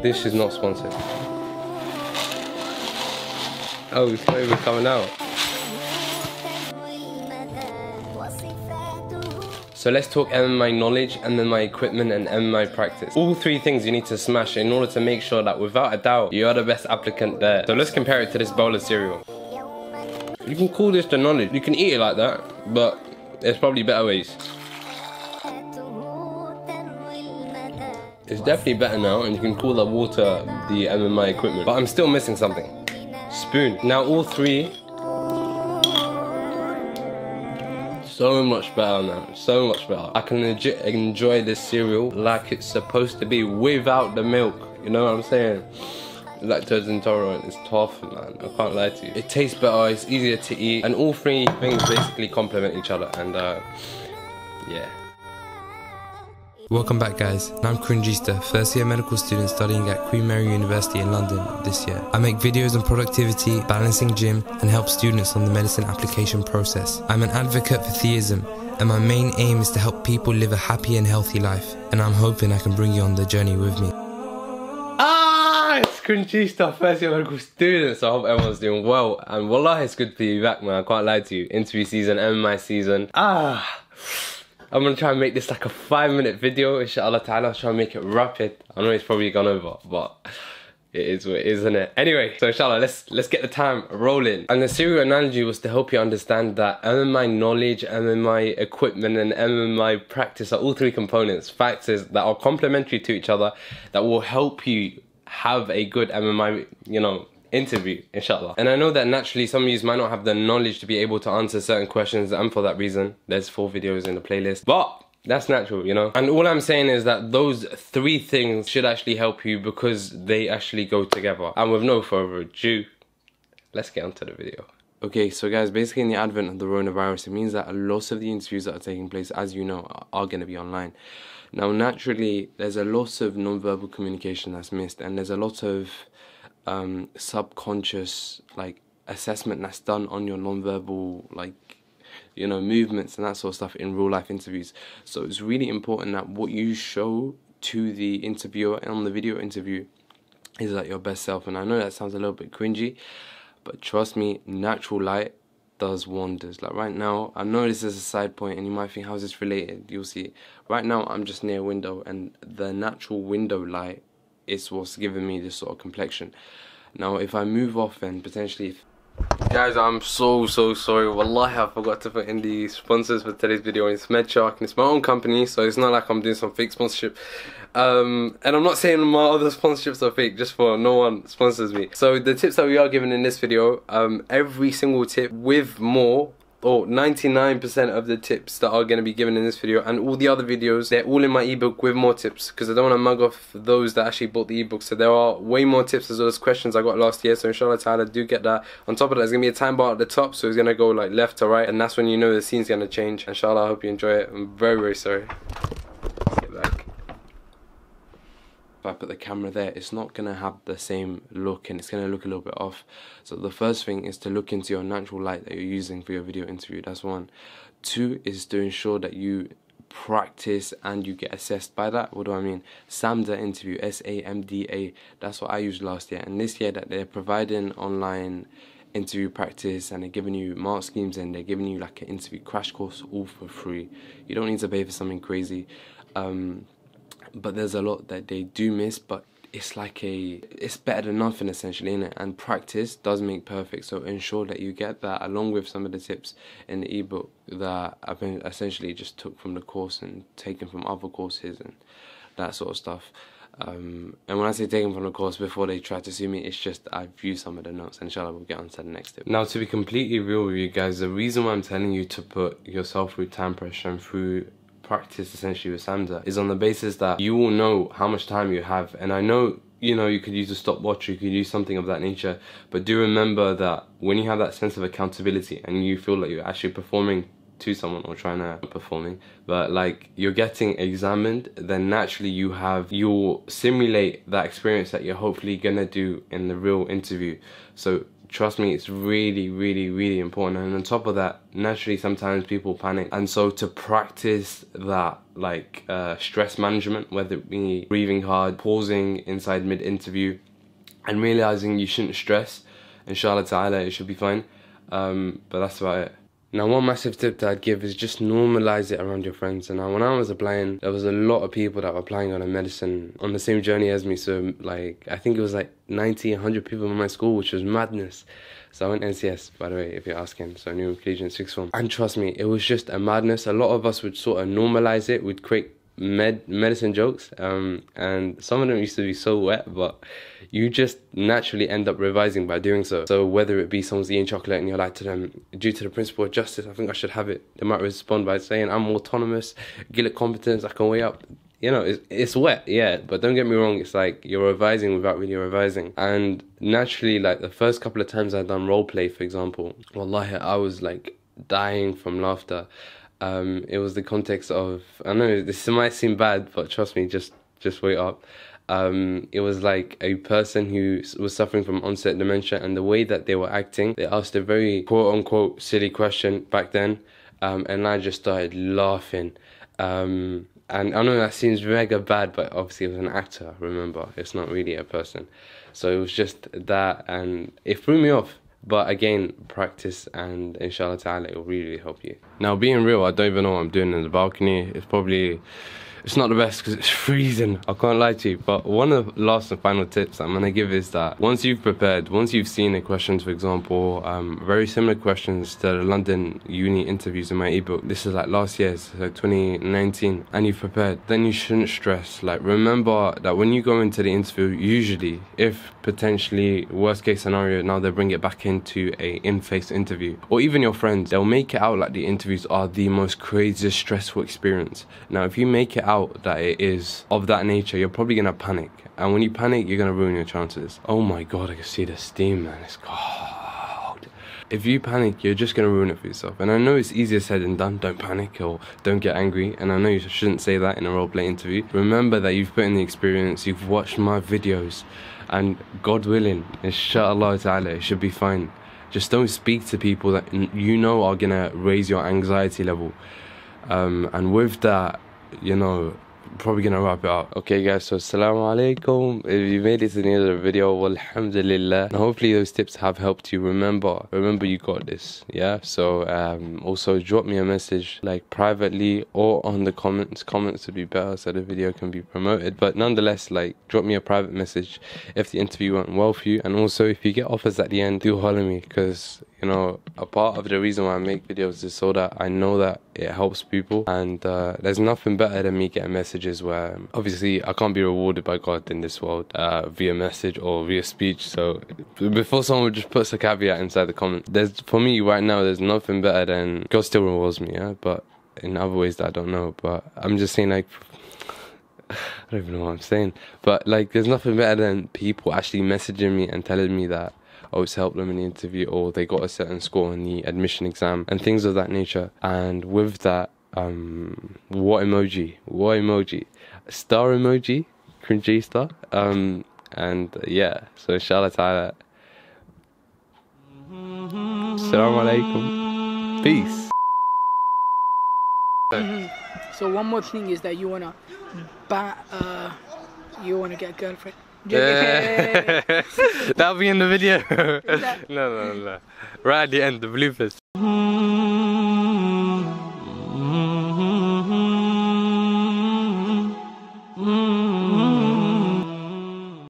This is not sponsored. Oh, it's not even coming out. So let's talk MMI knowledge, MMI equipment and MMI practice. All three things you need to smash in order to make sure that without a doubt, you are the best applicant there. So let's compare it to this bowl of cereal. You can call this the knowledge. You can eat it like that, but there's probably better ways. It's definitely better now, and you can call the water the MMI equipment. But I'm still missing something. Spoon. Now all three, so much better now, so much better. I can legit enjoy this cereal like it's supposed to be without the milk. You know what I'm saying? Lactose intolerant is tough, man. I can't lie to you. It tastes better, it's easier to eat, and all three things basically complement each other. And yeah. Welcome back, guys. I'm Cringista, first year medical student studying at Queen Mary University in London this year. I make videos on productivity, balancing gym, and help students on the medicine application process. I'm an advocate for theism, and my main aim is to help people live a happy and healthy life. And I'm hoping I can bring you on the journey with me. It's Cringista, first year medical student, so I hope everyone's doing well. And wallah, it's good to be back, man. I can't lie to you. Interview season, MMI season. I'm gonna try and make this like a 5-minute video, inshallah ta'ala. I'll try and make it rapid. I know it's probably gone over, but it is what it is, isn't it? Anyway, so inshallah, let's get the time rolling. And the cereal analogy was to help you understand that MMI knowledge, MMI equipment, and MMI practice are all three components, factors that are complementary to each other that will help you have a good MMI, you know, interview, inshallah. And I know that naturally some of you might not have the knowledge to be able to answer certain questions, and for that reason there's 4 videos in the playlist, but that's natural, you know. And all I'm saying is that those 3 things should actually help you because they actually go together. And with no further ado, let's get onto the video. Okay, so guys, basically in the advent of the coronavirus, it means that a lot of the interviews that are taking place, as you know, are going to be online. Now naturally there's a lot of non-verbal communication that's missed, and there's a lot of subconscious like assessment that's done on your non-verbal, like, you know, movements and that sort of stuff in real life interviews. So it's really important that what you show to the interviewer on the video interview is like your best self. And I know that sounds a little bit cringy, but trust me, natural light does wonders. Like right now, I know this is a side point and you might think, how's this related? You'll see. Right now I'm just near a window, and the natural window light is what's giving me this sort of complexion. Now if I move off and potentially... Guys, I'm so sorry. Wallahi, I forgot to put in the sponsors for today's video. It's MedShark and it's my own company, so it's not like I'm doing some fake sponsorship. And I'm not saying my other sponsorships are fake just for no one sponsors me. So the tips that we are giving in this video, every single tip with more, or 99% of the tips that are going to be given in this video and all the other videos, they're all in my ebook with more tips, because I don't want to mug off those that actually bought the ebook. So there are way more tips as well as questions I got last year, so inshallah ta'ala do get that. On top of that, there's going to be a time bar at the top, so it's going to go like left to right, and that's when you know the scene's going to change. Inshallah, I hope you enjoy it. I'm very sorry. Get back. If I put the camera there, it's not going to have the same look and it's going to look a little bit off. So the first thing is to look into your natural light that you're using for your video interview. That's 1. 2 is to ensure that you practice and you get assessed by that. What do I mean? SAMDA interview, SAMDA. That's what I used last year. And this year that they're providing online interview practice, and they're giving you mark schemes, and they're giving you like an interview crash course all for free. You don't need to pay for something crazy. But there's a lot that they do miss, but it's like it's better than nothing essentially, innit? And practice does make perfect, so ensure that you get that along with some of the tips in the ebook that I've been essentially just took from the course and taken from other courses and that sort of stuff. And when I say taken from the course, before they try to sue me, it's just I've used some of the notes. Inshallah, we'll get on to the next tip. Now, to be completely real with you guys, the reason why I'm telling you to put yourself through time pressure and through practice essentially with SAMDA is on the basis that you will know how much time you have. And I know, you know, you could use a stopwatch, you could use something of that nature, but do remember that when you have that sense of accountability and you feel like you're actually performing to someone, or trying to performing, but like you're getting examined, then naturally you'll simulate that experience that you're hopefully gonna do in the real interview. So trust me, it's really, really, really important. And on top of that, naturally sometimes people panic, and so to practice that like stress management, whether it be breathing hard, pausing inside mid-interview, and realizing you shouldn't stress, inshallah ta'ala it should be fine. But that's about it. Now, one massive tip that I'd give is just normalize it around your friends. And now, when I was applying, there was a lot of people that were applying on a medicine on the same journey as me. So, like, I think it was like 90, 100 people in my school, which was madness. So I went NCS, by the way, if you're asking. So I knew collegiate sixth form. And trust me, it was just a madness. A lot of us would sort of normalize it. We'd create medicine jokes. And some of them used to be so wet, but you just naturally end up revising by doing so. So whether it be someone's eating chocolate and you're like to them, due to the principle of justice, I think I should have it. They might respond by saying, I'm autonomous, Gillick competence, I can weigh up. You know, it's wet, yeah, but don't get me wrong, it's like you're revising without really revising. And naturally, like the first couple of times I'd done role play, for example, wallahi, I was like dying from laughter. It was the context of, I know this might seem bad, but trust me, just wait up. It was like a person who was suffering from onset dementia, and the way that they were acting, they asked a very quote-unquote silly question back then, and I just started laughing. And I know that seems mega bad, but obviously it was an actor, remember, it's not really a person. So it was just that, and it threw me off. But again, practice, and inshallah ta'ala it will really help you. Now, being real, I don't even know what I'm doing in the balcony. It's not the best because it's freezing, I can't lie to you. But one of the last and final tips I'm going to give is that once you've prepared, once you've seen the questions, for example, very similar questions to the London uni interviews in my ebook, this is like last year's, so 2019, and you've prepared, then you shouldn't stress. Like, remember that when you go into the interview, usually, if potentially worst case scenario, now they bring it back into a in-face interview, or even your friends, they'll make it out like the interviews are the most craziest stressful experience. Now, if you make it out that it is of that nature, you're probably gonna panic, and when you panic, you're gonna ruin your chances. Oh my god, I can see the steam, man, it's cold. If you panic, you're just gonna ruin it for yourself. And I know it's easier said than done. Don't panic or don't get angry, and I know you shouldn't say that in a roleplay interview. Remember that you've put in the experience, you've watched my videos, and God willing, inshallah ta'ala, it should be fine. Just don't speak to people that you know are gonna raise your anxiety level. And with that, you know, probably gonna wrap it up. Okay guys, so assalamu alaikum. If you made it to the end of the video, alhamdulillah, and hopefully those tips have helped you. Remember you got this, yeah? So also drop me a message, like privately or on the comments would be better so the video can be promoted, but nonetheless, like, drop me a private message if the interview went well for you. And also, if you get offers at the end, do holler me, because you know, a part of the reason why I make videos is so that I know that it helps people. And there's nothing better than me getting messages where obviously I can't be rewarded by God in this world via message or via speech. So before someone just puts a caveat inside the comment, for me right now, there's nothing better than God still rewards me, yeah, but in other ways that I don't know. But I'm just saying, like, I don't even know what I'm saying, but like, there's nothing better than people actually messaging me and telling me that, oh, it's helped them in the interview, or they got a certain score in the admission exam, and things of that nature. And with that, what emoji? Star emoji? Cringy star? And yeah, so inshallah ta'ala. Assalamu alaikum. Peace. So one more thing is that you wanna get a girlfriend. That'll be in the video. No. Right at the end, the bloopers.